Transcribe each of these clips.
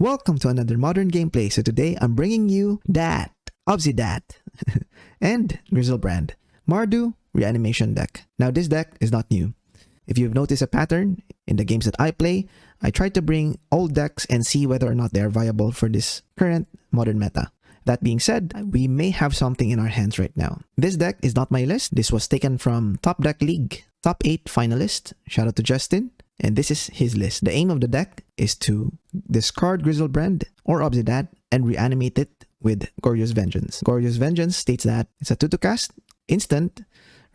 Welcome to another modern gameplay. So today I'm bringing you that Obzedat and Griselbrand Mardu Reanimation deck. Now this deck is not new. If you've noticed a pattern in the games that I play, I try to bring old decks and see whether or not they are viable for this current modern meta. That being said, we may have something in our hands right now. This deck is not my list. This was taken from Top Deck League, top 8 finalist. Shout out to Justin. And this is his list. The aim of the deck is to discard Griselbrand or Obzedat and reanimate it with Goryo's Vengeance. Goryo's Vengeance states that it's a 2-2 cast, instant,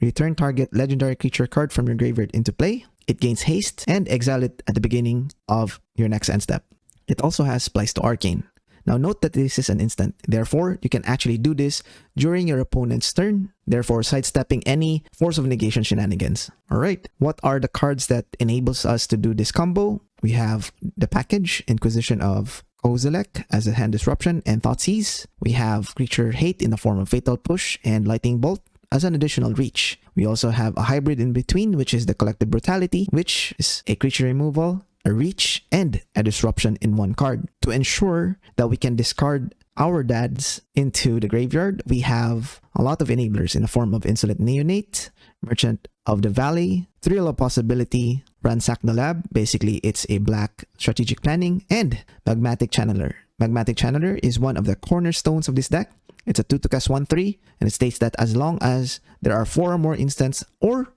return target legendary creature card from your graveyard into play. It gains haste and exile it at the beginning of your next end step. It also has Splice to Arcane. Now note that this is an instant, therefore you can actually do this during your opponent's turn, therefore sidestepping any Force of Negation shenanigans. Alright, what are the cards that enables us to do this combo? We have the package, Inquisition of Kozilek as a hand disruption and Thoughtseize. We have creature hate in the form of Fatal Push and Lightning Bolt as an additional reach. We also have a hybrid in between, which is the Collective Brutality, which is a creature removal, a reach, and a disruption in one card. To ensure that we can discard our dads into the graveyard, we have a lot of enablers in the form of Insolent Neonate, Merchant of the Valley, Thrill of Possibility, Ransack the Lab, basically it's a black strategic planning, and Magmatic Channeler. Magmatic Channeler is one of the cornerstones of this deck. It's a 2-2 cast 1/3, and it states that as long as there are 4 or more instants or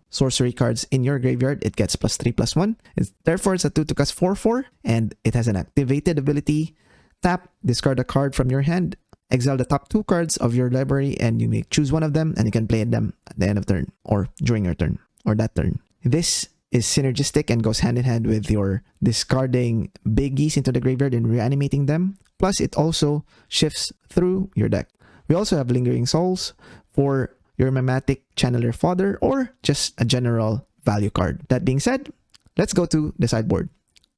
sorcery cards in your graveyard, it gets +3/+1. Therefore, it's a 2-2 cast 4/4, and it has an activated ability. Tap, discard a card from your hand, exile the top 2 cards of your library, and you may choose one of them, and you can play them at the end of turn, or during your turn, or that turn. This is synergistic and goes hand in hand with your discarding biggies into the graveyard and reanimating them. Plus, it also shifts through your deck. We also have Lingering Souls for your Magmatic Channeler fodder, or just a general value card. That being said, let's go to the sideboard.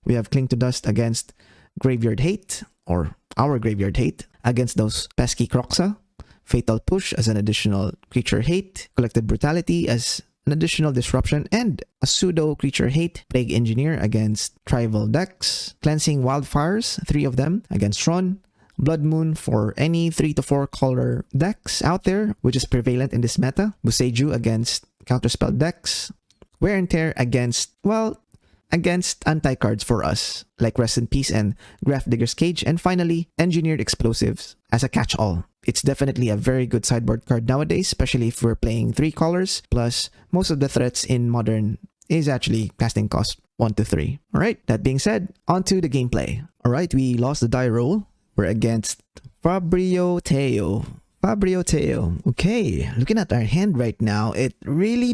We have Cling to Dust against Graveyard Hate, or our Graveyard Hate, against those pesky Kroxa, Fatal Push as an additional creature hate, Collective Brutality as an additional disruption, and a pseudo creature hate, Plague Engineer against tribal decks, Cleansing Wildfires, 3 of them against Tron, Blood Moon for any 3 to 4 color decks out there, which is prevalent in this meta. Boseiju against counterspell decks. Wear and Tear against, well, against anti-cards for us, like Rest in Peace and Gravedigger's Cage. And finally, Engineered Explosives as a catch-all. It's definitely a very good sideboard card nowadays, especially if we're playing 3 colors. Plus, most of the threats in Modern is actually casting cost 1 to 3. Alright, that being said, on to the gameplay. Alright, we lost the die roll. We're against Fabio Teo. Okay, looking at our hand right now, it really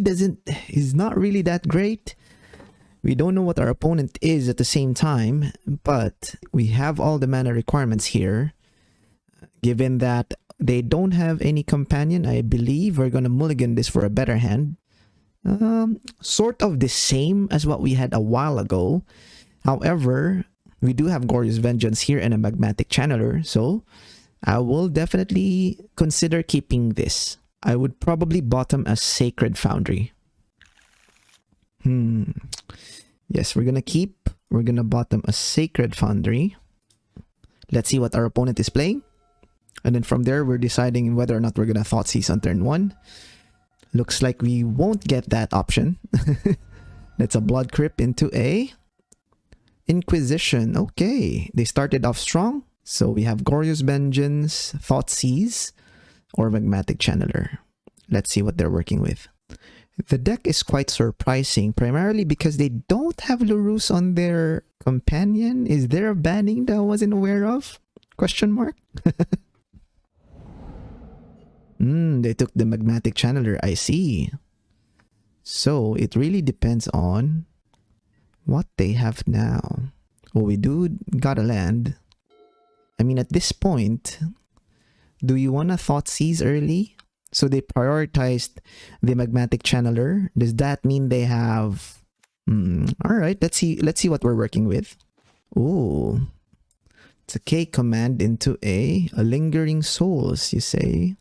is not really that great. We don't know what our opponent is at the same time, but we have all the mana requirements here. Given that they don't have any companion, I believe we're gonna mulligan this for a better hand. Sort of the same as what we had a while ago. However, we do have Goryo's Vengeance here and a Magmatic Channeler, so I will definitely consider keeping this. I would probably bottom a Sacred Foundry. Yes, we're gonna bottom a Sacred Foundry. Let's see what our opponent is playing. And then from there, we're deciding whether or not we're gonna Thoughtseize on turn 1. Looks like we won't get that option. That's a Blood Crypt into a Inquisition. Okay, they started off strong. So we have Goryo's Vengeance, Thoughtseize, or Magmatic Channeler. Let's see what they're working with. The deck is quite surprising, primarily because they don't have Lurus on their companion. Is there a banning that I wasn't aware of? Question mark? They took the Magmatic Channeler, I see. So it really depends on what they have now. Well, we do got a land. I mean, at this point, do you want to Thoughtseize early? So they prioritized the Magmatic Channeler. Does that mean they have... Alright, let's see what we're working with. Ooh. It's a K command into a Lingering Souls, you say?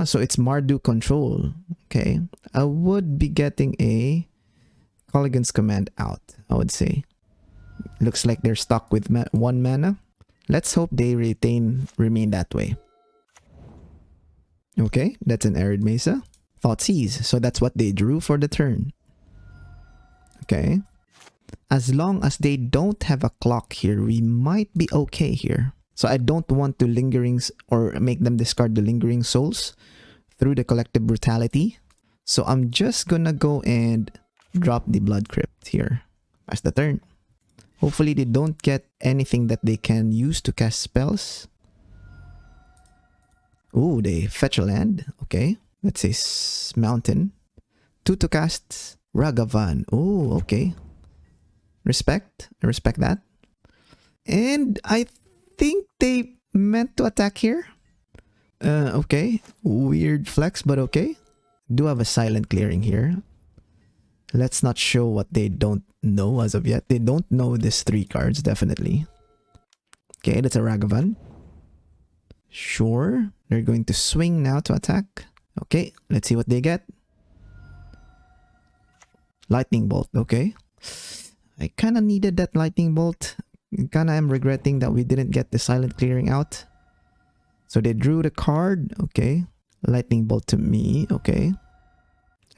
So it's Mardu control. Okay. I would be getting a Colligan's command out, I would say. Looks like they're stuck with 1 mana. Let's hope they remain that way. Okay, that's an Arid Mesa. Thoughtseize, so that's what they drew for the turn. Okay. As long as they don't have a clock here, we might be okay here. So I don't want to lingerings or make them discard the lingering souls through the Collective Brutality. So I'm just gonna go and drop the Blood Crypt here. Pass the turn. Hopefully they don't get anything that they can use to cast spells. Ooh, they fetch a land. Okay. Let's say mountain. 2 to cast Ragavan. Oh, okay. Respect. I respect that. And I think they meant to attack here. Okay. Weird flex, but okay. Do have a silent clearing here. Let's not show what they don't know as of yet. They don't know these 3 cards, definitely. Okay, that's a Ragavan. Sure. They're going to swing now to attack. Okay, let's see what they get. Lightning Bolt, okay. I kind of needed that Lightning Bolt. Kind of am regretting that we didn't get the silent clearing out. So they drew the card, okay. Lightning Bolt to me, okay.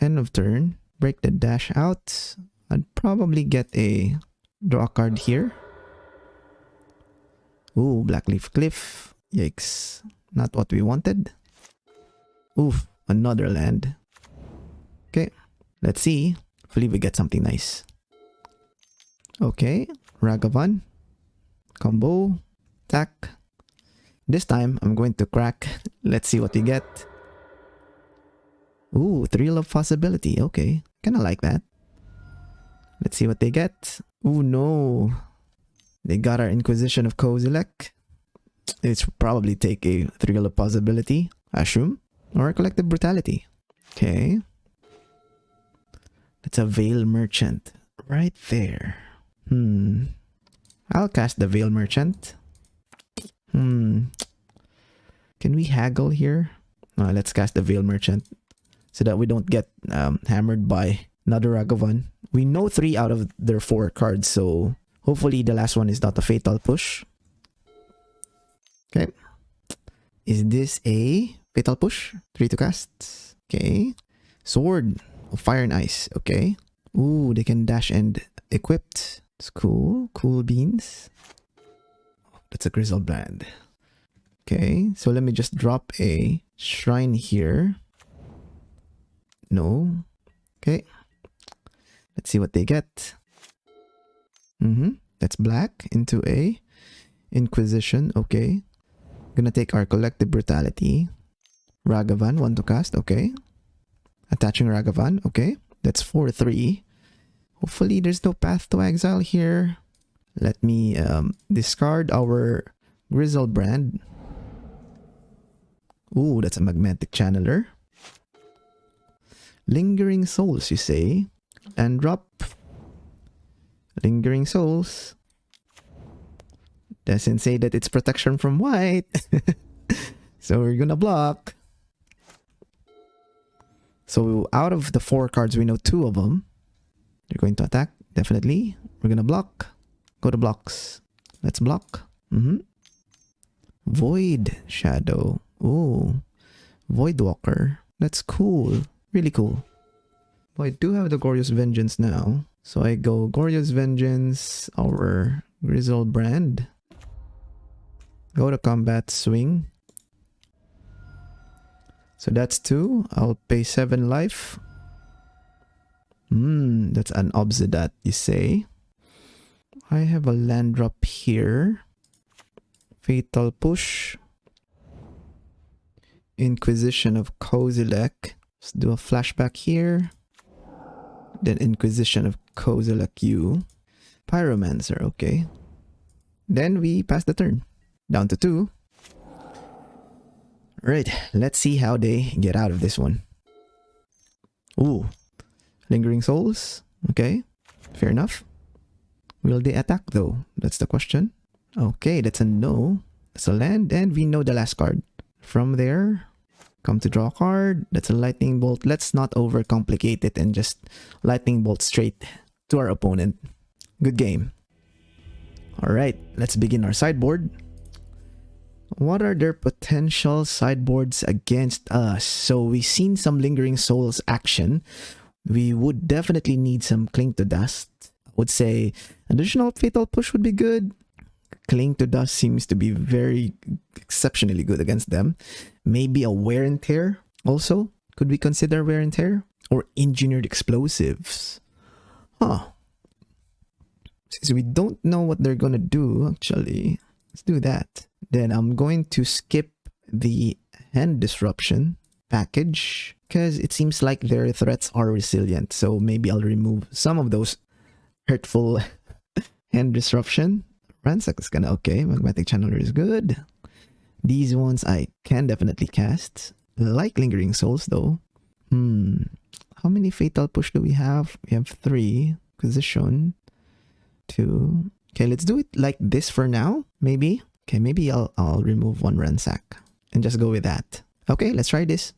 End of turn. Break the dash out. I'd probably get a draw card here. Ooh, Blackcleave Cliff. Yikes. Not what we wanted. Oof, another land. Okay, let's see. Hopefully we get something nice. Okay, Ragavan. Combo. Attack. This time, I'm going to crack. Let's see what we get. Ooh, Thrill of Possibility. Okay, kind of like that. Let's see what they get. Ooh, no. They got our Inquisition of Kozilek. It's probably take a Thrill of Possibility, I assume. Or a Collective Brutality. Okay. That's a Veil Merchant. Right there. I'll cast the Veil Merchant. Can we haggle here? Let's cast the Veil Merchant. So that we don't get hammered by another Ragavan. We know 3 out of their 4 cards. So hopefully the last one is not a fatal push. Okay. Is this a fatal push? 3 to cast. Okay. Sword of Fire and Ice. Okay. Ooh, they can dash and equipped. It's cool. Cool beans. That's a Griselbrand. Okay. So let me just drop a shrine here. No. Okay. Let's see what they get. That's black into a Inquisition. Okay. Gonna take our Collective Brutality. Ragavan, 1 to cast. Okay. Attaching Ragavan. Okay. That's 4/3. Hopefully there's no Path to Exile here. Let me discard our Griselbrand. Ooh, that's a Magmatic Channeler. Lingering Souls, you say? And drop. Lingering Souls. Doesn't say that it's protection from white. So we're gonna block. So out of the 4 cards, we know 2 of them. They're going to attack, definitely. We're gonna block. Go to blocks. Let's block. Void Shadow. Ooh. Void Walker. That's cool. Really cool. Well, I do have the Goryo's Vengeance now. So I go Goryo's Vengeance, our Griselbrand. Go to combat, swing. So that's 2. I'll pay 7 life. That's an Obzedat, you say. I have a land drop here. Fatal Push. Inquisition of Kozilek. Let's do a flashback here. Then Inquisition of Kozilek U. Pyromancer, okay. Then we pass the turn. Down to 2. Right, let's see how they get out of this one. Ooh. Lingering Souls. Okay. Fair enough. Will they attack though? That's the question. Okay, that's a no. That's a land, and we know the last card. From there, come to draw a card. That's a Lightning Bolt. Let's not overcomplicate it and just Lightning Bolt straight to our opponent. Good game. Alright, let's begin our sideboard. What are their potential sideboards against us? So we've seen some Lingering Souls action. We would definitely need some Cling to Dust. I would say additional Fatal Push would be good. Cling to Dust seems to be very exceptionally good against them. Maybe a Wear and Tear also. Could we consider Wear and Tear? Or Engineered Explosives? Huh. Since we don't know what they're gonna do, actually, let's do that. Then I'm going to skip the Hand Disruption package because it seems like their threats are resilient. So maybe I'll remove some of those hurtful Hand Disruption. Ransack is kinda okay. Magmatic Channeler is good. These ones I can definitely cast. Like Lingering Souls though. How many Fatal Push do we have? We have 3. Position. 2. Okay, let's do it like this for now. Maybe. Okay, maybe I'll remove 1 Ransack and just go with that. Okay, let's try this.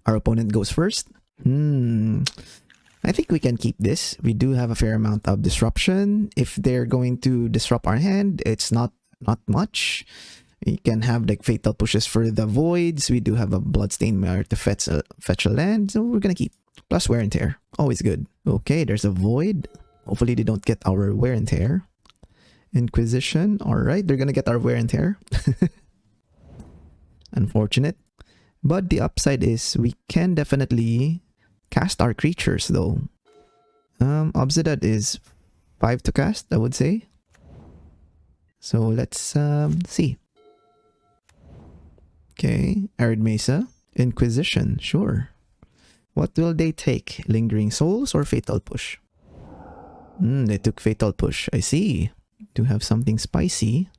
Our opponent goes first. I think we can keep this. We do have a fair amount of disruption. If they're going to disrupt our hand, it's not much. We can have like Fatal Pushes for the Voids. We do have a Bloodstained Mire to fetch a land. So we're gonna keep. Plus Wear and Tear. Always good. Okay, there's a Void. Hopefully they don't get our Wear and Tear. Inquisition. Alright, they're gonna get our Wear and Tear. Unfortunate. But the upside is we can definitely cast our creatures though. Obzedat is 5 to cast, I would say. So let's see. Okay, Arid Mesa. Inquisition, sure. What will they take? Lingering Souls or Fatal Push? They took Fatal Push. I see. Do have something spicy.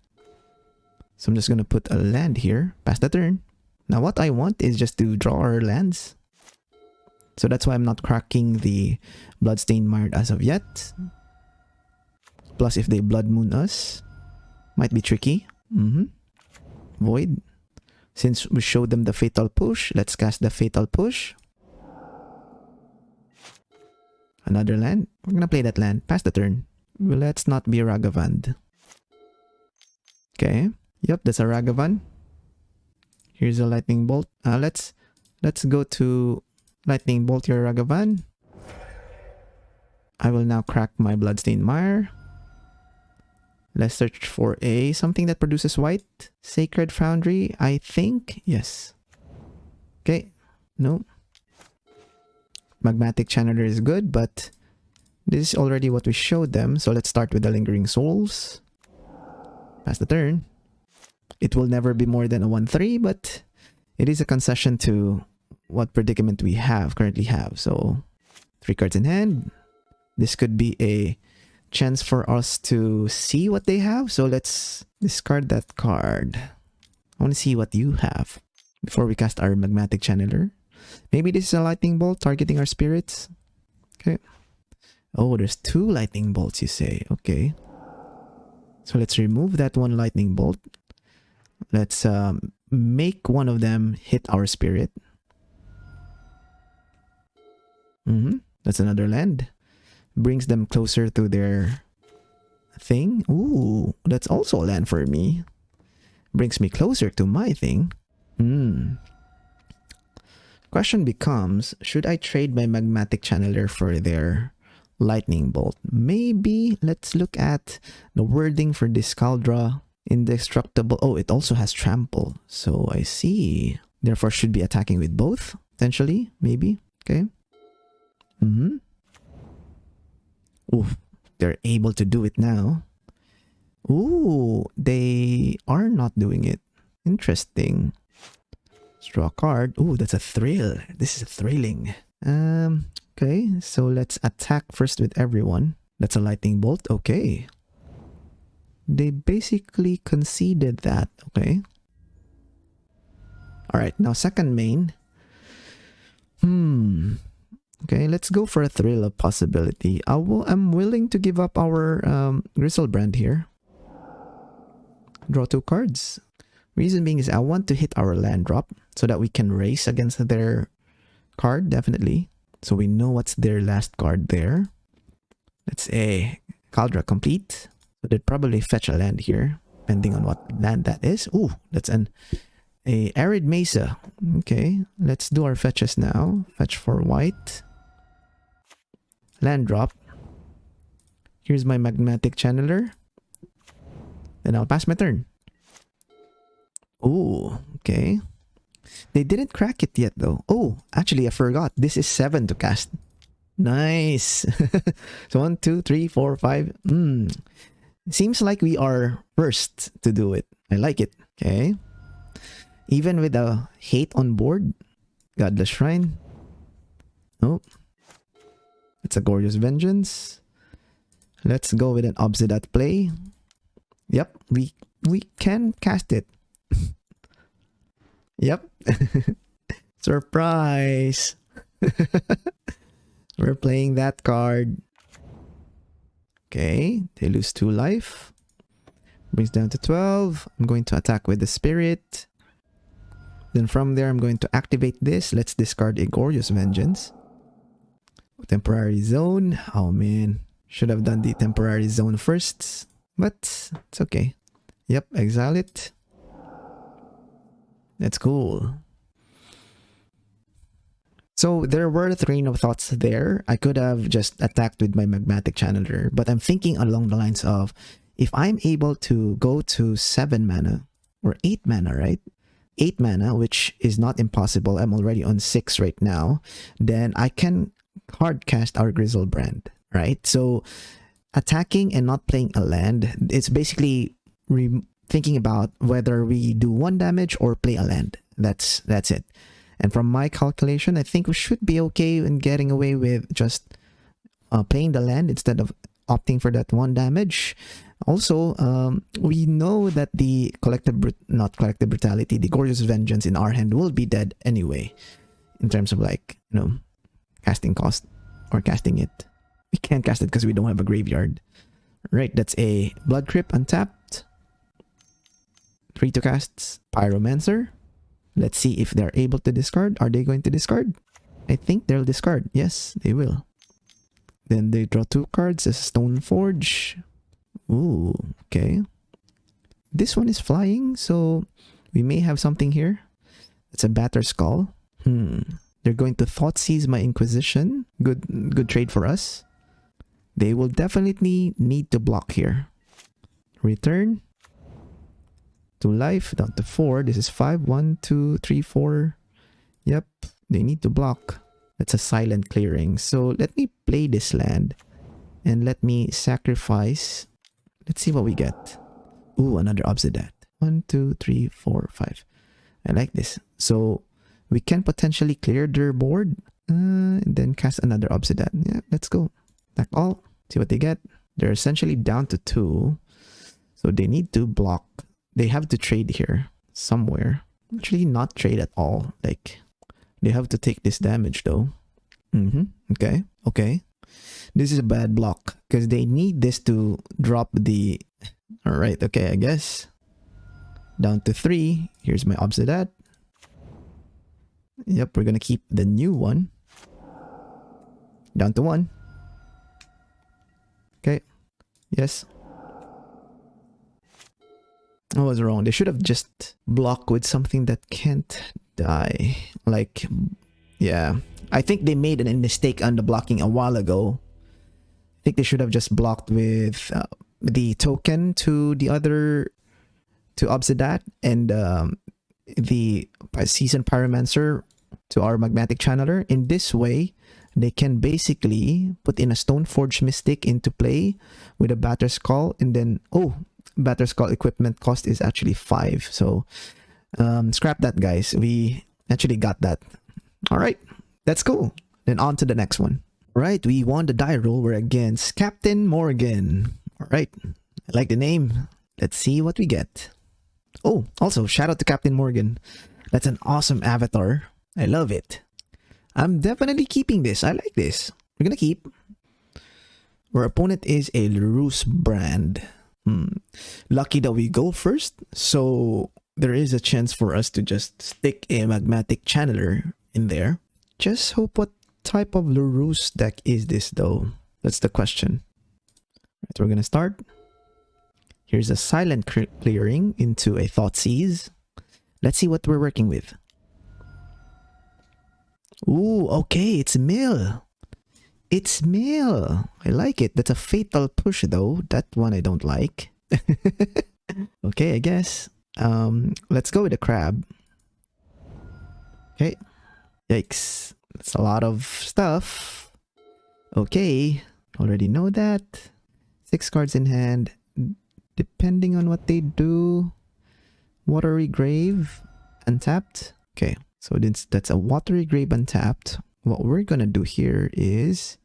So I'm just gonna put a land here. Pass the turn. Now what I want is just to draw our lands. So that's why I'm not cracking the Bloodstained Mire as of yet. Plus if they Blood Moon us, might be tricky. Void. Since we showed them the Fatal Push, let's cast the Fatal Push. Another land. We're gonna play that land. Pass the turn. Well, let's not be Ragavan. Okay. Yep, that's a Ragavan. Here's a Lightning Bolt. Let's go to Lightning Bolt your Ragavan. I will now crack my Bloodstained Mire. Let's search for something that produces white. Sacred Foundry, I think. Yes. Okay. No. Magmatic Channeler is good, but this is already what we showed them. So let's start with the Lingering Souls. Pass the turn. It will never be more than a 1/3, but it is a concession to what predicament we currently have. So 3 cards in hand. This could be a chance for us to see what they have. So let's discard that card. I want to see what you have before we cast our Magmatic Channeler. Maybe this is a Lightning Bolt targeting our spirits. Okay. Oh, there's 2 Lightning Bolts, you say. Okay. So let's remove that 1 Lightning Bolt. Let's make one of them hit our spirit. That's another land. Brings them closer to their thing. Ooh, that's also a land for me. Brings me closer to my thing. Question becomes, should I trade my Magmatic Channeler for their Lightning Bolt? Maybe. Let's look at the wording for this Caldra. Indestructible. Oh, it also has Trample. So I see. Therefore, should be attacking with both. Potentially. Maybe. Okay. Ooh, they're able to do it now. Ooh, they are not doing it. Interesting. Let's draw a card. Ooh, that's a thrill. This is thrilling. Okay, so let's attack first with everyone. That's a Lightning Bolt. Okay. They basically conceded that. Okay. Alright, now second main. Okay, let's go for a thrill of possibility. I'm willing to give up our Griselbrand here. Draw 2 cards. Reason being is I want to hit our land drop so that we can race against their card, definitely. So we know what's their last card there. That's a Caldra complete. So they'd probably fetch a land here, depending on what land that is. Ooh, that's a Arid Mesa. Okay, let's do our fetches now. Fetch for white. Land drop. Here's my Magmatic Channeler. Then I'll pass my turn. Ooh, okay. They didn't crack it yet though. Oh, actually I forgot. This is 7 to cast. Nice. So 1, 2, 3, 4, 5. Seems like we are first to do it. I like it. Okay. Even with a hate on board. Godless Shrine. Oh. It's a Goryo's Vengeance. Let's go with an Obzedat play. Yep, we can cast it. Yep. Surprise. We're playing that card. Okay, they lose 2 life. Brings down to 12. I'm going to attack with the Spirit. Then from there, I'm going to activate this. Let's discard a Goryo's Vengeance. Temporary Zone. Oh man, should have done the Temporary Zone first. But it's okay. Yep, exile it. That's cool. So there were a train of thoughts there. I could have just attacked with my Magmatic Channeler, but I'm thinking along the lines of, if I'm able to go to 7 mana, or 8 mana, right? 8 mana, which is not impossible. I'm already on 6 right now. Then I can hard cast our Griselbrand, right? So attacking and not playing a land, it's basically thinking about whether we do 1 damage or play a land. That's it. And from my calculation, I think we should be okay in getting away with just playing the land instead of opting for that 1 damage. Also, we know that the Collective Brutality, the Goryo's Vengeance in our hand will be dead anyway. In terms of like, you know, casting cost or casting it. We can't cast it because we don't have a graveyard. Right, that's a Blood Crypt untapped. 3 to cast. Pyromancer. Let's see if they're able to discard. Are they going to discard? I think they'll discard. Yes, they will. Then they draw 2 cards as Stoneforge. Ooh, okay. This one is flying, so we may have something here. It's a Batter Skull. They're going to Thoughtseize my Inquisition. Good trade for us. They will definitely need to block here. Return. 2 life, down to 4. This is 5. 1, 2, 3, 4. Yep, they need to block. That's a silent clearing. So let me play this land. And let me sacrifice. Let's see what we get. Ooh, another Obzedat. 1, 2, 3, 4, 5. I like this. So we can potentially clear their board. And then cast another Obzedat. Yeah, let's go. Attack all. See what they get. They're essentially down to 2. So they need to block. They have to trade here somewhere. Actually, not trade at all. Like, they have to take this damage though. Okay. Okay. This is a bad block because they need this to drop the... Alright, okay, I guess. Down to 3. Here's my Obzedat. Yep, we're gonna keep the new one. Down to 1. Okay. Yes. I was wrong. They should have just blocked with something that can't die. Like, yeah. I think they made a mistake on the blocking a while ago. I think they should have just blocked with the token to the other, to Obzedat, and the Seasoned Pyromancer to our Magmatic Channeler. In this way, they can basically put in a Stoneforge Mystic into play with a Batter Skull, and then, oh, Batter Skull equipment cost is actually 5. So, scrap that, guys. We actually got that. Alright, that's cool. Then on to the next one. Alright, we won the die roll. We're against Captain Morgan. Alright, I like the name. Let's see what we get. Oh, also, shout out to Captain Morgan. That's an awesome avatar. I love it. I'm definitely keeping this. I like this. We're gonna keep. Our opponent is a Griselbrand. Lucky that we go first. So there is a chance for us to just stick a Magmatic Channeler in there. Just hope what type of Larus deck is this though? That's the question. Right, we're gonna start. Here's a silent clearing into a Thoughtseize. Let's see what we're working with. Ooh, okay, it's mill. It's mill. I like it. That's a fatal push though. That one I don't like. Okay, I guess. Let's go with the crab. Okay. Yikes. That's a lot of stuff. Okay. Already know that. 6 cards in hand. Depending on what they do. Watery Grave. Untapped. Okay. So that's a Watery Grave untapped. What we're gonna do here is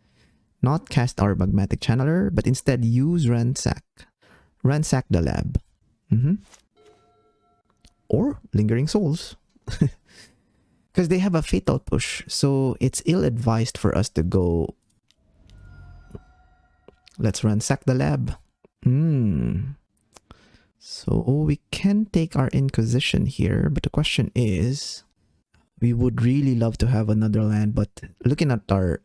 not cast our Magmatic Channeler, but instead use Ransack the Lab. Or Lingering Souls. Because they have a fatal push, so it's ill-advised for us to go... Let's Ransack the Lab. So we can take our Inquisition here, but the question is... We would really love to have another land, but looking at our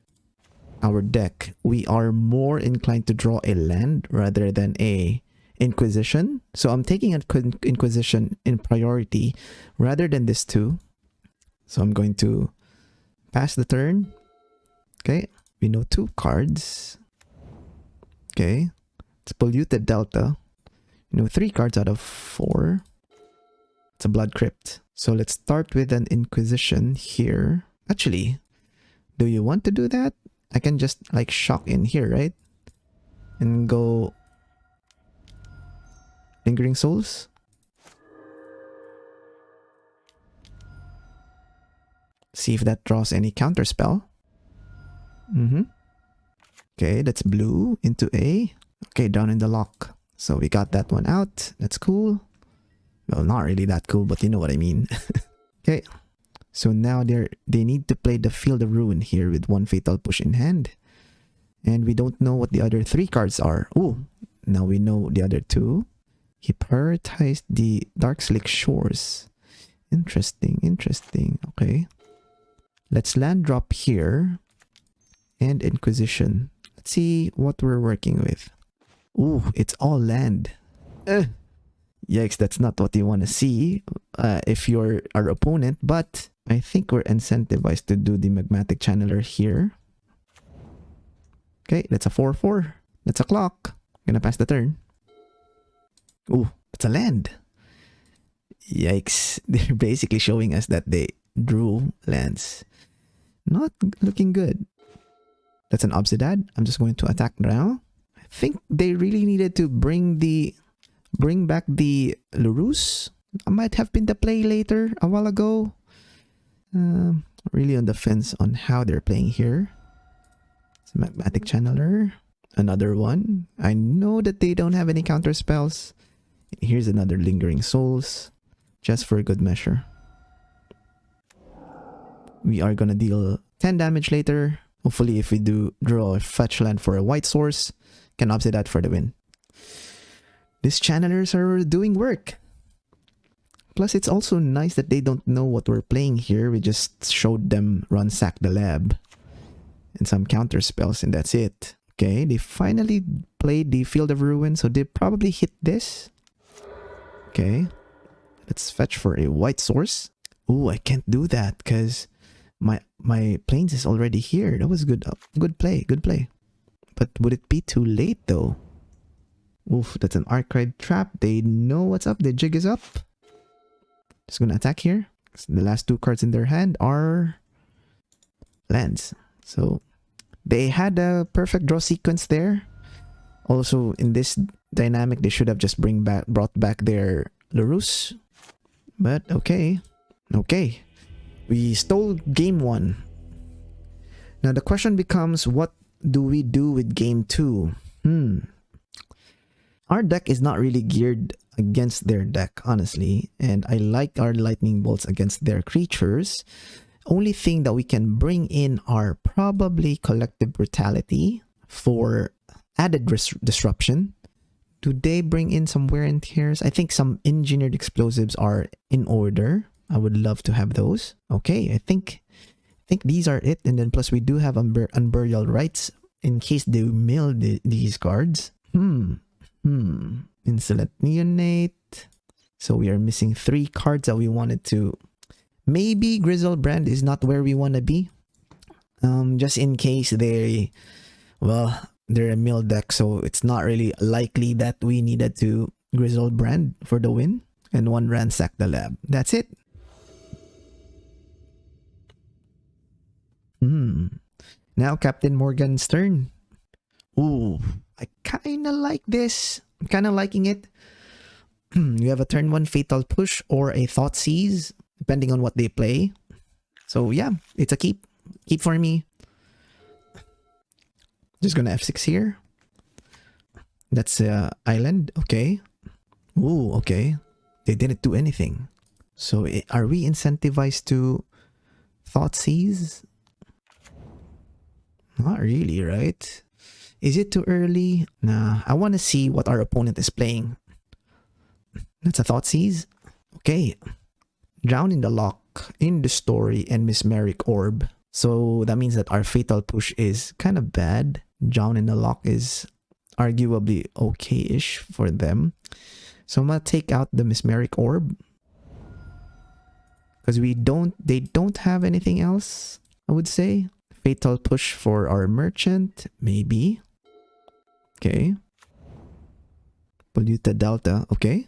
deck, we are more inclined to draw a land rather than a Inquisition. So I'm taking an Inquisition in priority rather than this two. So I'm going to pass the turn. Okay, we know 2 cards. Okay, it's Polluted Delta. You know 3 cards out of 4. It's a Blood Crypt. So let's start with an Inquisition here. Actually, do you want to do that? I can just like shock in here, right? And go Lingering Souls. See if that draws any counter spell. Okay, that's blue into A. Okay, down in the lock. So we got that one out. That's cool. Well, not really that cool, but you know what I mean. Okay, so now they need to play the Field of Ruin here with 1 fatal push in hand. And we don't know what the other 3 cards are. Oh, now we know the other 2. He prioritized the Darkslick Shores. Interesting, interesting. Okay. Let's land drop here. And Inquisition. Let's see what we're working with. Ooh, it's all land. Yikes, that's not what you want to see if you're our opponent. But I think we're incentivized to do the Magmatic Channeler here. Okay, that's a 4-4. That's a clock. Gonna pass the turn. Ooh, it's a land. Yikes. They're basically showing us that they drew lands. Not looking good. That's an Obzedat. I'm just going to attack now. I think they really needed to bring back the Lurus. I might have been the play later a while ago. Really on the fence on how they're playing here. It's a Magmatic Channeler. Another one. I know that they don't have any counter spells. Here's another Lingering Souls. Just for good measure. We are gonna deal 10 damage later. Hopefully if we do draw a fetch land for a white source, can offset that for the win. These channelers are doing work. Plus it's also nice that they don't know what we're playing here. We just showed them Ransack the Lab and some counter spells and that's it. Okay, they finally played the Field of Ruin, so they probably hit this. Okay, let's fetch for a white source. Ooh, I can't do that because my plains is already here. That was good. Good play. But would it be too late though? Oof, that's an Archive trap. They know what's up. The jig is up. Just gonna attack here. The last 2 cards in their hand are lands. So they had a perfect draw sequence there. Also in this dynamic, they should have just brought back their Lurus. But okay. Okay. We stole game 1. Now the question becomes, what do we do with game 2? Our deck is not really geared against their deck, honestly. And I like our lightning bolts against their creatures. Only thing that we can bring in are probably Collective Brutality for added disruption. Do they bring in some wear and tears? I think some engineered explosives are in order. I would love to have those. Okay, I think these are it. And then plus we do have Unburial Rites in case they mill these cards. Insolent Neonate. So we are missing 3 cards that we wanted to. Maybe Griselbrand is not where we want to be. Just in case they're a mill deck, so it's not really likely that we needed to Griselbrand for the win. And 1 Ransack the Lab. That's it. Now Captain Morgan's turn. Ooh, I kinda like this. I'm kinda liking it. You have a turn 1 Fatal Push or a Thoughtseize, depending on what they play. So yeah, it's a keep. Keep for me. Just gonna F6 here. That's island. Okay. Ooh, okay. They didn't do anything. So are we incentivized to Thoughtseize? Not really, right? Is it too early? Nah, I want to see what our opponent is playing. That's a Thoughtseize. Okay. Drown in the Lock, in the Story, and Mesmeric Orb. So that means that our Fatal Push is kind of bad. Drown in the Lock is arguably okay-ish for them. So I'm gonna take out the Mesmeric Orb. Because they don't have anything else, I would say. Fatal Push for our Merchant, maybe. Okay. Polluted Delta, okay.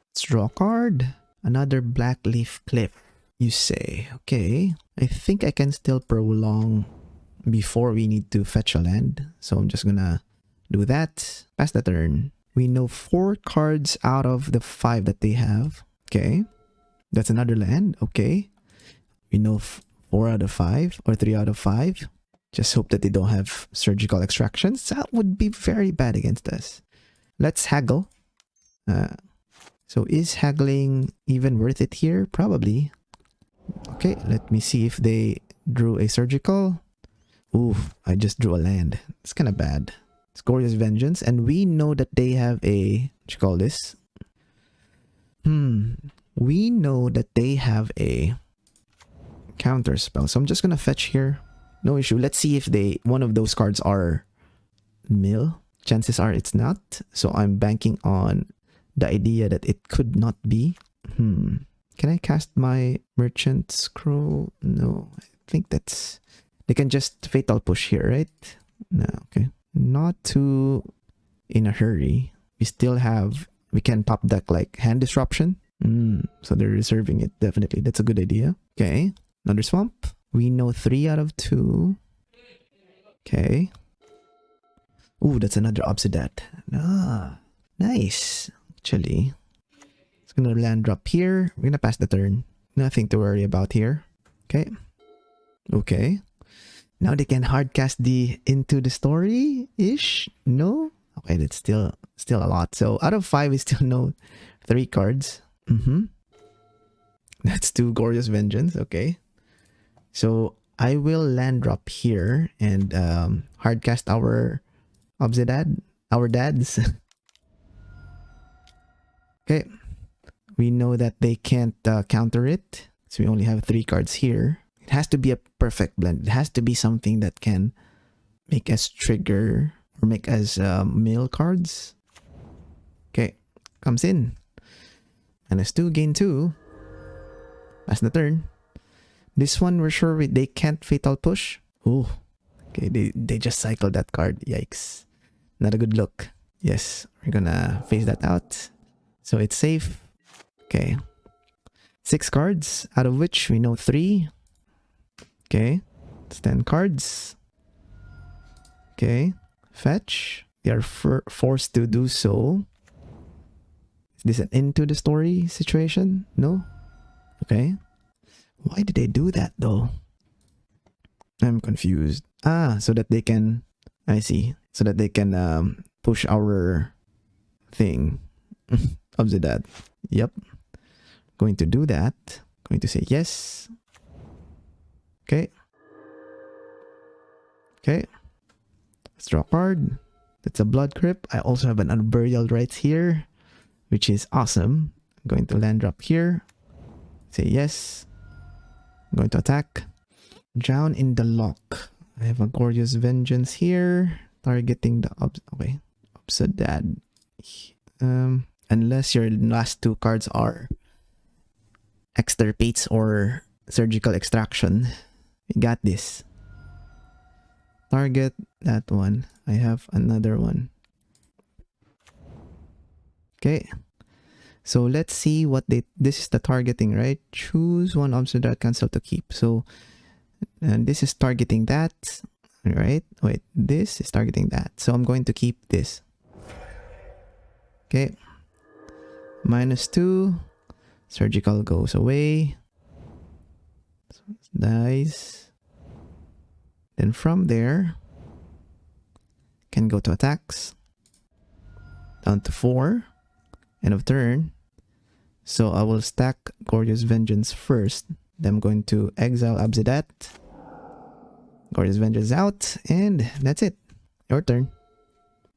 Let's draw a card. Another Blackcleave Cliff, you say. Okay. I think I can still prolong before we need to fetch a land. So I'm just gonna do that. Pass the turn. We know 4 cards out of the 5 that they have. Okay. That's another land. Okay. We know 4 out of 5 or 3 out of 5. Just hope that they don't have surgical extractions. That would be very bad against us. Let's haggle. So is haggling even worth it here? Probably. Okay, let me see if they drew a surgical. Ooh, I just drew a land. It's kind of bad. It's Goryo's Vengeance. And we know that they have a... What you call this? We know that they have a counter spell. So I'm just gonna fetch here. No issue. Let's see if one of those cards are mill. Chances are it's not. So I'm banking on the idea that it could not be. Can I cast my Merchant Scroll? No, I think that's... They can just Fatal Push here, right? No, okay. Not too in a hurry. We still have... We can pop deck like Hand Disruption. So they're reserving it, definitely. That's a good idea. Okay, another Swamp. We know 3 out of 2. Okay. Ooh, that's another Obzedat. Ah, nice. Actually, it's gonna land drop here. We're gonna pass the turn. Nothing to worry about here. Okay. Okay. Now they can hardcast the Into the Story-ish? No? Okay, that's still a lot. So out of 5, we still know 3 cards. That's 2 Goryo's Vengeance. Okay. So I will land drop here and hardcast our Obzedat, our dads. Okay. We know that they can't counter it. So we only have 3 cards here. It has to be a perfect blend. It has to be something that can make us trigger or make us mill cards. Okay. Comes in. -2, gain 2. Pass the turn. This one we're sure they can't Fatal Push. Oh. Okay, they just cycled that card. Yikes. Not a good look. Yes, we're gonna phase that out. So it's safe. Okay. 6 cards, out of which we know 3. Okay. It's 10 cards. Okay. Fetch. They are forced to do so. Is this an Into the Story situation? No? Okay. Why did they do that though? I'm confused. Ah, so that they can... I see. So that they can push our thing. Obzedat. Yep. Going to do that. Going to say yes. Okay. Okay. Let's draw a card. That's a Blood Crypt. I also have an Unburial Rites here, which is awesome. I'm going to land drop here. Say yes. I'm going to attack. Drown in the Lock. I have a Goryo's Vengeance here. Targeting the okay. Obzedat. Unless your last two cards are Extirpates or Surgical Extraction. We got this. Target that one. I have another one. Okay. So let's see what this is the targeting, right? Choose one Obzedat, cancel to keep. So, and this is targeting that, right? Wait, this is targeting that. So I'm going to keep this. Okay. -2. Surgical goes away. So it dies. Then from there, can go to attacks. Down to 4. End of turn. So I will stack Goryo's Vengeance first. Then I'm going to exile Obzedat. Goryo's Vengeance out. And that's it. Your turn.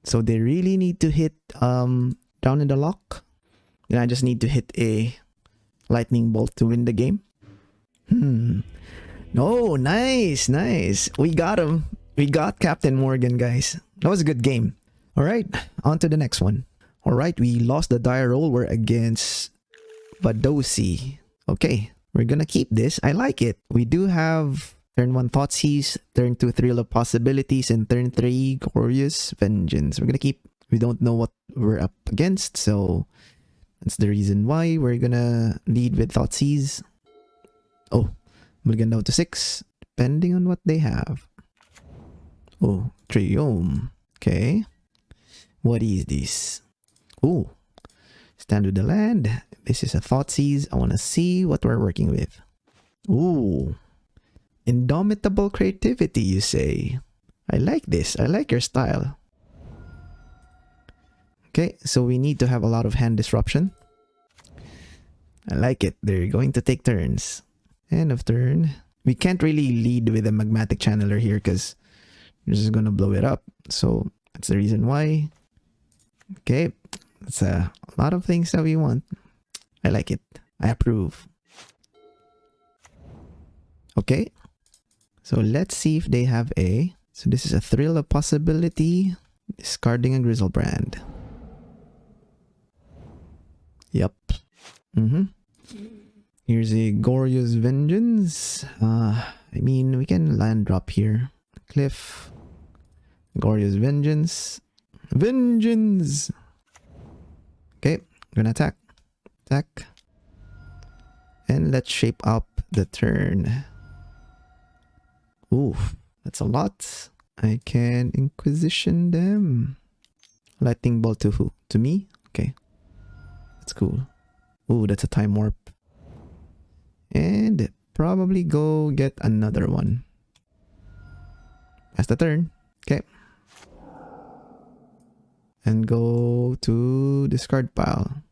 So they really need to hit down in the lock. Then I just need to hit a lightning bolt to win the game. Oh, nice, nice. We got him. We got Captain Morgan, guys. That was a good game. All right, on to the next one. All right, we lost the die roll. We're against Boseiju. Okay, we're gonna keep this. I like it. We do have turn 1 Thoughtseize, turn 2 Thrill of Possibilities, and turn 3 Glorious Vengeance. We're gonna keep. We don't know what we're up against, so that's the reason why we're gonna lead with Thoughtseize. Oh, Mulligan down to 6, depending on what they have. Oh, Triome. Okay. What is this? Oh, stand with the land. This is a Thoughtseize. I want to see what we're working with. Ooh. Indomitable creativity, you say? I like this. I like your style. Okay, so we need to have a lot of hand disruption. I like it. They're going to take turns. End of turn. We can't really lead with a Magmatic Channeler here because we're just going to blow it up. So that's the reason why. Okay, that's a lot of things that we want. I like it. I approve. Okay, so let's see if they have a... So this is a Thrill of Possibility. Discarding a Griselbrand. Yep. Here's a Goryo's Vengeance. I mean, we can land drop here. Cliff. Goryo's Vengeance. Vengeance! Okay, I'm gonna attack. Attack. And let's shape up the turn. Ooh, that's a lot. I can Inquisition them. Lightning Bolt to who? To me? Okay. That's cool. Ooh, that's a Time Warp. And probably go get another one. That's the turn. Okay. And go to discard pile.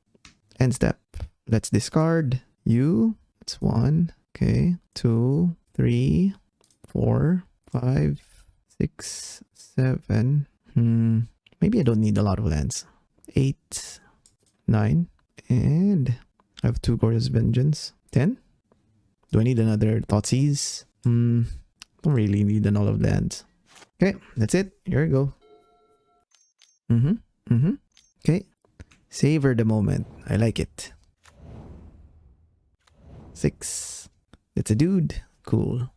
End step. Let's discard you. That's 1. Okay. 2, 3, 4, 5, 6, 7. Maybe I don't need a lot of lands. 8, 9. And I have 2 Goryo's Vengeance. 10. Do I need another Thoughtseize? Don't really need an all of lands. Okay, that's it. Here we go. Okay. Savor the moment. I like it. 6. That's a dude. Cool.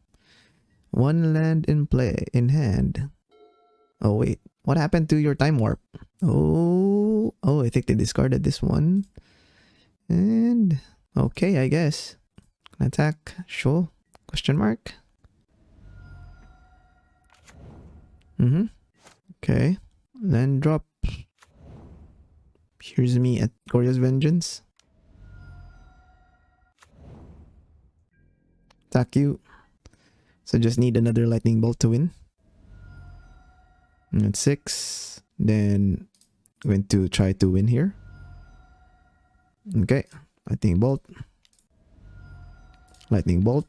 1 land in play, in hand. Oh, wait. What happened to your Time Warp? Oh, I think they discarded this one. And, okay, I guess. Attack. Sure. Question mark. Okay. Land drop. Here's me at Goryo's Vengeance. Attack you. So just need another lightning bolt to win. And at 6. Then I'm going to try to win here. Okay. Lightning bolt. Lightning bolt.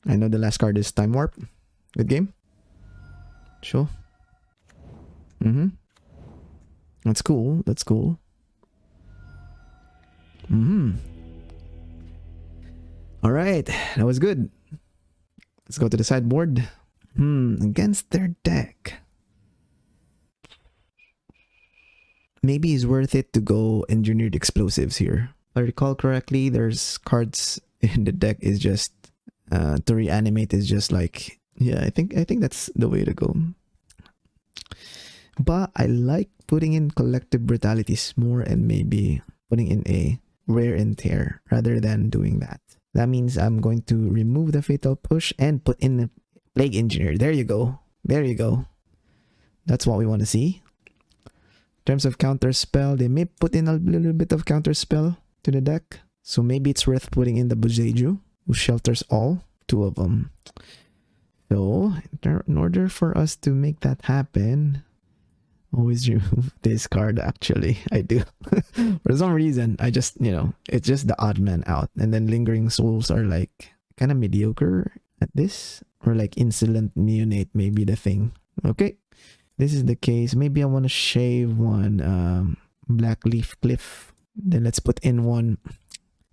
I know the last card is Time Warp. Good game. Sure. That's cool. That's cool. All right. That was good. Let's go to the sideboard. Against their deck. maybe it's worth it to go Engineered Explosives here. If I recall correctly, there's cards in the deck is just to reanimate is just like, yeah, I think that's the way to go. But I like putting in Collective Brutalities more and maybe putting in a Wear and Tear rather than doing that. That means I'm going to remove the Fatal Push and put in a Plague Engineer. There you go. There you go. That's what we want to see. In terms of counter spell, they may put in a little bit of counter spell to the deck. So maybe it's worth putting in the Boseiju, who shelters all, 2 of them. So in order for us to make that happen, always remove this card. Actually, I do. For some reason, I just, it's just the odd man out. And then Lingering Souls are like kind of mediocre at this. Or like Insolent Neonate may be the thing. Okay. This is the case. Maybe I want to shave one Blackcleave Cliff. Then let's put in one.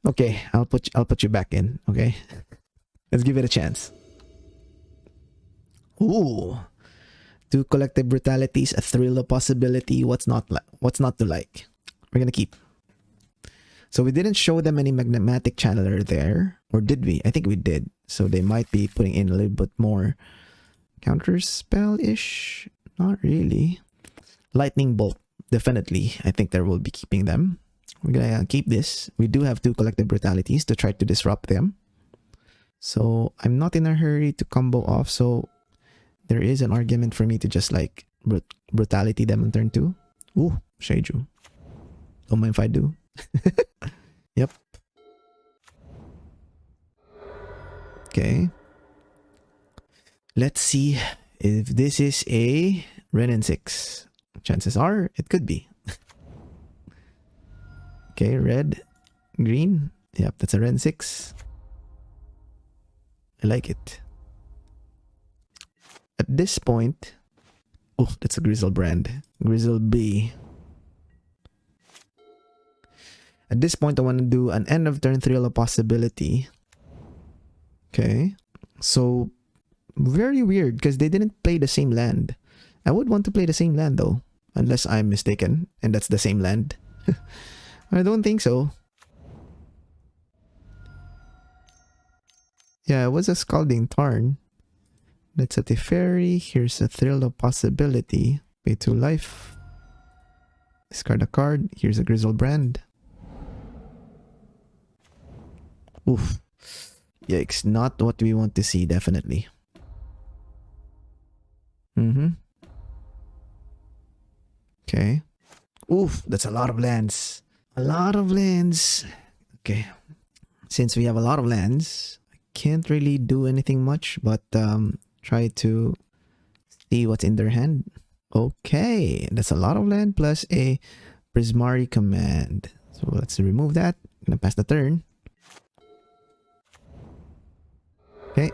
Okay, I'll put you back in. Okay. Let's give it a chance. Ooh. 2 Collective Brutalities, a Thrill of Possibility. What's not to like? We're gonna keep. So we didn't show them any Magmatic Channeler there, or did we? I think we did. So they might be putting in a little bit more counter spell-ish. Not really. Lightning Bolt, definitely. I think they will be keeping them. We're gonna keep this. We do have 2 Collective Brutalities to try to disrupt them. So I'm not in a hurry to combo off. So there is an argument for me to just like Brutality them on turn 2. Ooh, Boseiju. Don't mind if I do. Yep. Okay. Let's see if this is a Renin 6. Chances are it could be. Okay, red, green. Yep, that's a Ren 6. I like it. At this point, oh, that's a Griselbrand. Griselb. At this point, I want to do an end of turn Thrill of Possibility. Okay. So, very weird because they didn't play the same land. I would want to play the same land though. Unless I'm mistaken. And that's the same land. I don't think so. Yeah, it was a Scalding Tarn. That's a Teferi. Here's a Thrill of Possibility. Pay 2 life. Discard a card. Here's a Griselbrand. Oof. Yikes. Not what we want to see, definitely. Okay. Oof. That's a lot of lands. A lot of lands. Okay. Since we have a lot of lands, I can't really do anything much but try to see what's in their hand. Okay. That's a lot of land plus a Prismari command. So let's remove that. I'm gonna pass the turn. Okay.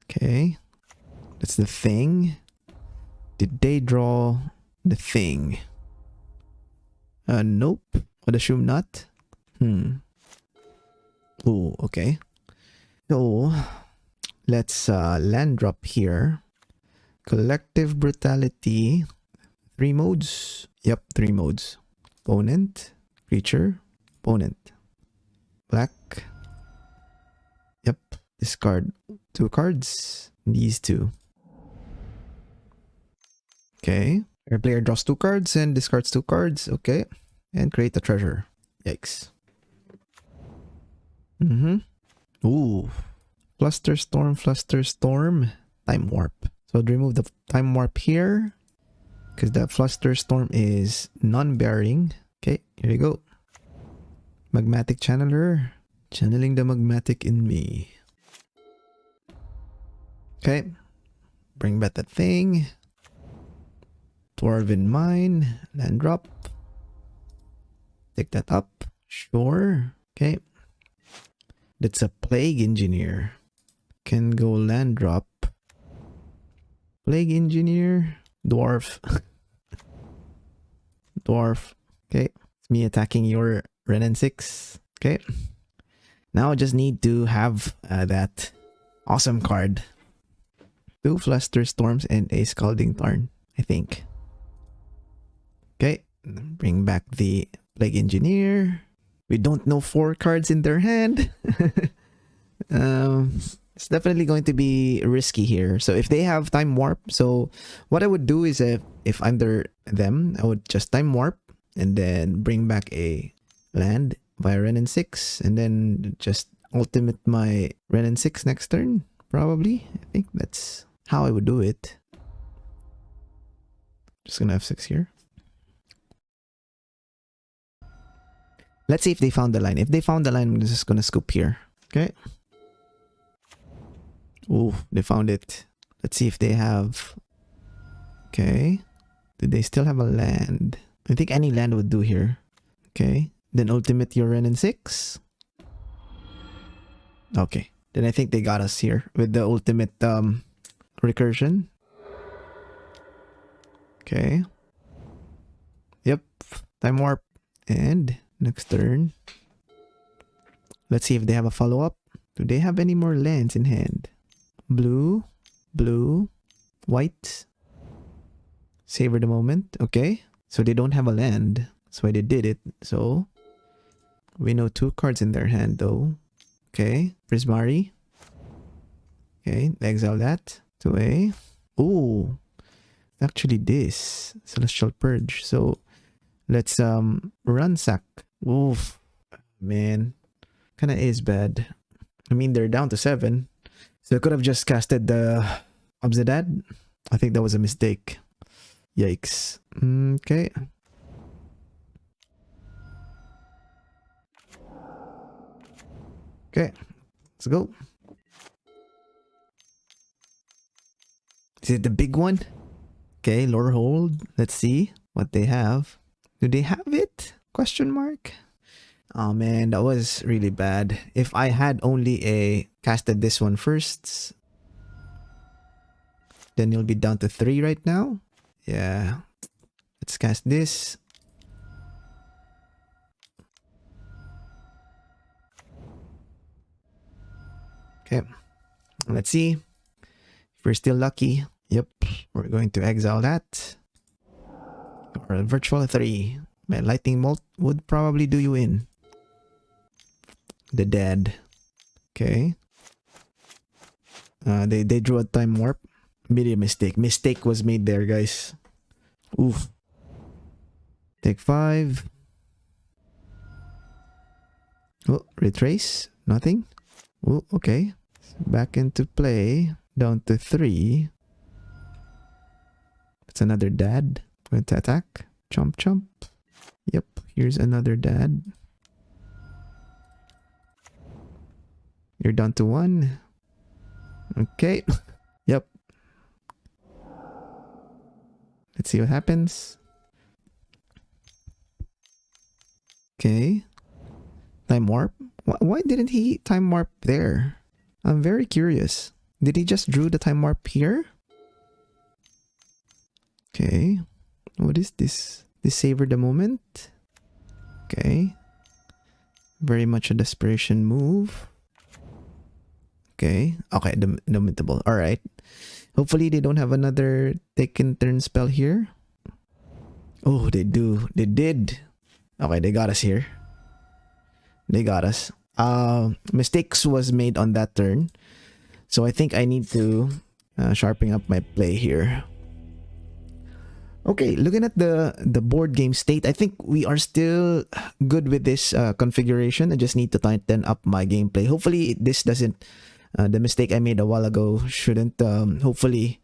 Okay. That's the thing. Did they draw the thing? Nope. Would assume not. Oh, okay. So, let's land drop here. Collective Brutality. 3 modes. Yep, 3 modes. Opponent, creature, opponent. Black. Yep. Discard 2 cards. These 2. Okay. Your player draws 2 cards and discards 2 cards. Okay. And create a treasure. Yikes. Ooh. Flusterstorm. Time Warp. So I'd remove the Time Warp here. Because the Flusterstorm is non-bearing. Okay, here you go. Magmatic Channeler. Channeling the Magmatic in me. Okay. Bring back that thing. Dwarven Mine. Land drop. Take that up. Sure. Okay. That's a Plague Engineer. Can go land drop. Plague Engineer. Dwarf. Dwarf. Okay. It's me attacking your Renin 6. Okay. Now I just need to have that awesome card. 2 Fluster Storms and a Scalding Tarn. I think. Okay, bring back the Plague Engineer. We don't know 4 cards in their hand. It's definitely going to be risky here. So if they have Time Warp, so what I would do is if I'm them, I would just Time Warp and then bring back a land via Renin 6 and then just ultimate my Renin 6 next turn, probably. I think that's how I would do it. Just gonna F6 here. Let's see if they found the line. If they found the line, I'm just gonna scoop here. Okay. Ooh, they found it. Let's see if they have... Okay. Do they still have a land? I think any land would do here. Okay. Then ultimate your Renin 6. Okay. Then I think they got us here with the ultimate recursion. Okay. Yep. Time warp. And next turn. Let's see if they have a follow-up. Do they have any more lands in hand? Blue. Blue. White. Savor the moment. Okay. So they don't have a land. That's why they did it. So we know 2 cards in their hand though. Okay. Prismari. Okay. Exile that. 2A. Ooh. Actually this. Celestial Purge. So let's ransack. Oof. Man. Kinda is bad. I mean they're down to 7. So I could have just casted the Obzedat. I think that was a mistake. Yikes. Okay. Okay. Let's go. Is it the big one? Okay, lore hold. Let's see what they have. Do they have it? Question mark. Oh man, that was really bad. If I had only casted this one first, then you'll be down to 3 right now. Yeah. Let's cast this. Okay. Let's see. If we're still lucky. Yep. We're going to exile that. Or a virtual 3. Man, lightning bolt would probably do you in. The dead. Okay. They drew a time warp. Made a mistake. Mistake was made there, guys. Oof. Take 5. Oh, retrace. Nothing. Oh, okay. Back into play. Down to 3. That's another dad. Going to attack. Chomp chomp. Yep. Here's another dad. You're down to 1. Okay. Yep. Let's see what happens. Okay. Time warp. Why didn't he time warp there? I'm very curious. Did he just drew the time warp here? Okay. What is this? Savor the moment. Okay. Very much a desperation move. Okay. Okay, Domitable. Alright. Hopefully they don't have another taken turn spell here. Oh, they do. They did. Okay, they got us here. They got us. Mistakes was made on that turn. So I think I need to sharpen up my play here. Okay, looking at the board game state, I think we are still good with this configuration. I just need to tighten up my gameplay. Hopefully this doesn't... the mistake I made a while ago shouldn't hopefully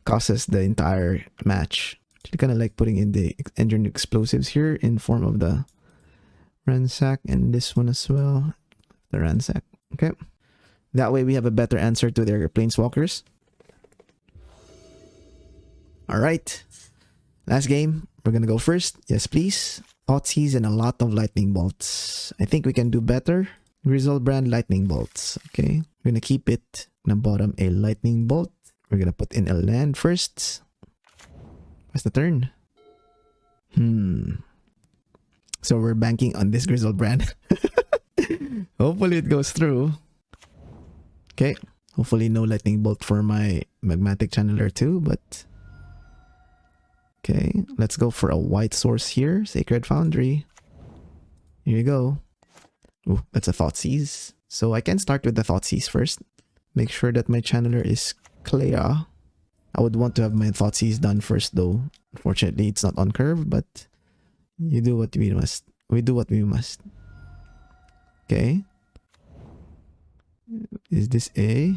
cost us the entire match. Actually kind of like putting in the engine explosives here in form of the Ransack and this one as well. The Ransack. Okay. That way we have a better answer to their planeswalkers. Alright. Last game. We're gonna go first. Yes, please. Thoughtseize and a lot of lightning bolts. I think we can do better. Griselbrand lightning bolts. Okay. We're gonna keep it. Gonna bottom a lightning bolt. We're gonna put in a land first. What's the turn? So we're banking on this Griselbrand. Hopefully it goes through. Okay. Hopefully no lightning bolt for my Magmatic Channeler too, but Okay, let's go for a white source here. Sacred Foundry. Here you go. Ooh, that's a Thoughtseize. So I can start with the Thoughtseize first. Make sure that my channeler is clear. I would want to have my Thoughtseize done first though. Unfortunately, it's not on curve, but you do what we must. We do what we must. Okay. Is this a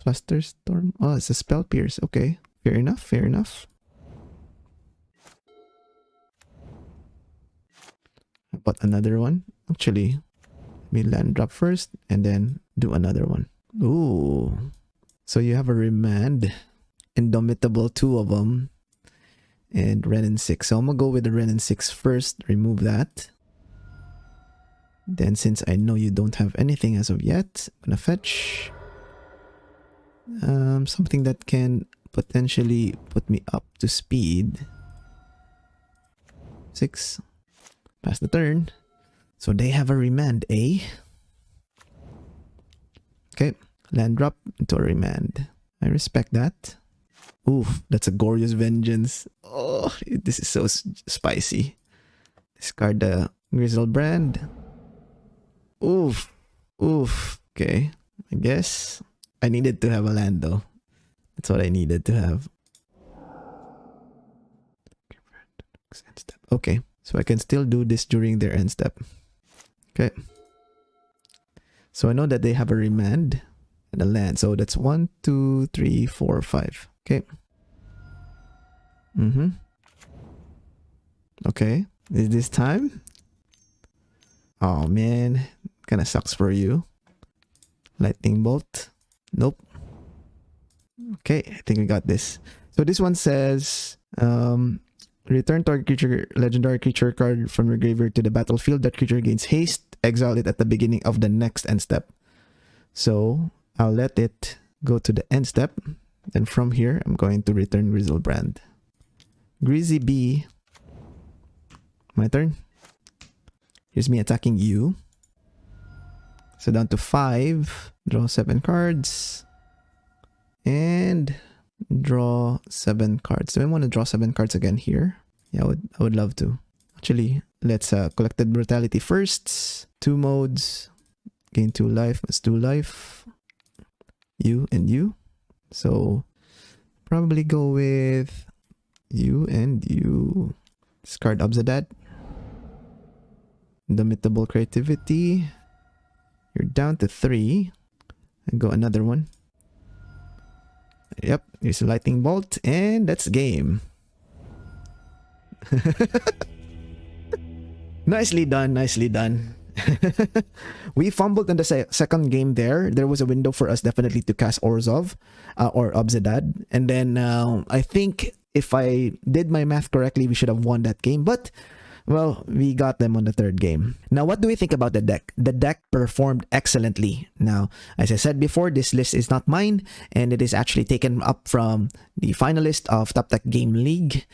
Flusterstorm? Oh, it's a Spell Pierce. Okay. Fair enough, fair enough. But another one? Actually, we land drop first and then do another one. Ooh. So you have a Remand, Indomitable, 2 of them, and Renin 6. So I'm gonna go with the Renin 6 first, remove that. Then since I know you don't have anything as of yet, I'm gonna fetch something that can potentially put me up to speed. 6. Pass the turn. So they have a Remand, eh? Okay. Land drop into a Remand. I respect that. Oof, that's a Goryo's Vengeance. Oh, this is so spicy. Discard the Griselbrand. Oof. Oof. Okay. I guess I needed to have a land though. That's what I needed to have. Okay. So I can still do this during their end step. Okay. So I know that they have a Remand and a land. So that's 1, 2, 3, 4, 5. Okay. Okay. Is this time? Oh man. Kinda sucks for you. Lightning Bolt. Nope. Okay, I think we got this. So this one says return target creature, legendary creature card from your graveyard to the battlefield. That creature gains haste. Exile it at the beginning of the next end step. So I'll let it go to the end step. Then from here, I'm going to return Griselbrand. Greasy B. My turn. Here's me attacking you. So down to 5. Draw 7 cards. And draw 7 cards. Do I want to draw 7 cards again here? Yeah, I would love to. Actually, let's Collective Brutality first. 2 modes. Gain 2 life. Let's do life. You and you. So probably go with you and you. Discard Obzedat. Indomitable Creativity. You're down to 3. And go another one. Yep, here's a Lightning Bolt, and that's game. Nicely done, nicely done. We fumbled in the second game there. There was a window for us definitely to cast Orzhov or Obzedat. And then I think if I did my math correctly, we should have won that game. But, well, we got them on the third game. Now, what do we think about the deck? The deck performed excellently. Now, as I said before, this list is not mine, and it is actually taken up from the finalist of Top Deck Game League.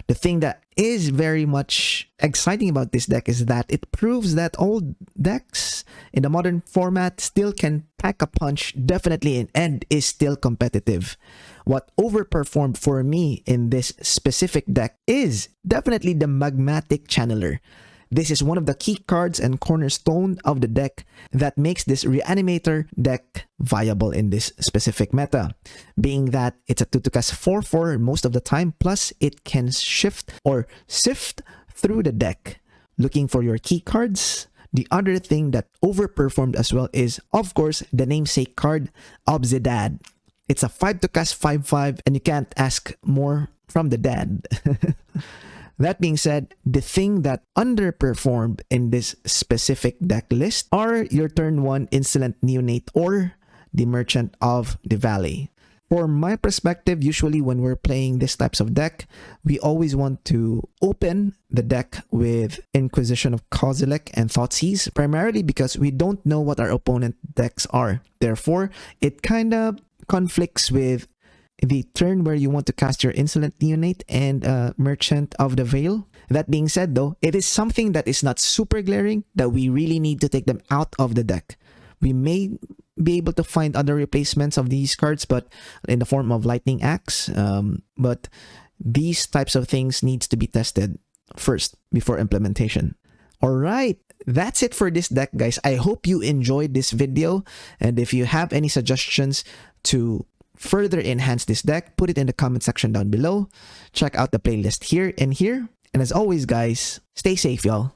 The thing that is very much exciting about this deck is that it proves that old decks in the modern format still can pack a punch definitely and is still competitive. What overperformed for me in this specific deck is definitely the Magmatic Channeler. This is one of the key cards and cornerstone of the deck that makes this Reanimator deck viable in this specific meta. Being that it's a 2-cast 4/4 most of the time, plus it can shift or sift through the deck looking for your key cards. The other thing that overperformed as well is, of course, the namesake card, Obzedat. It's a 5-cast 5/5, and you can't ask more from the dad. That being said, the thing that underperformed in this specific deck list are your turn 1 Insolent Neonate or the Merchant of the Valley. For my perspective, usually when we're playing these types of deck, we always want to open the deck with Inquisition of Kozilek and Thoughtseize, primarily because we don't know what our opponent decks are. Therefore, it kind of conflicts with the turn where you want to cast your Insolent Neonate and Merchant of the Veil. That being said though, it is something that is not super glaring that we really need to take them out of the deck. We may be able to find other replacements of these cards, but in the form of Lightning Axe. But these types of things needs to be tested first before implementation. Alright, that's it for this deck, guys. I hope you enjoyed this video, and if you have any suggestions to further enhance this deck, put it in the comment section down below. Check out the playlist here and here. And as always, guys, stay safe, y'all.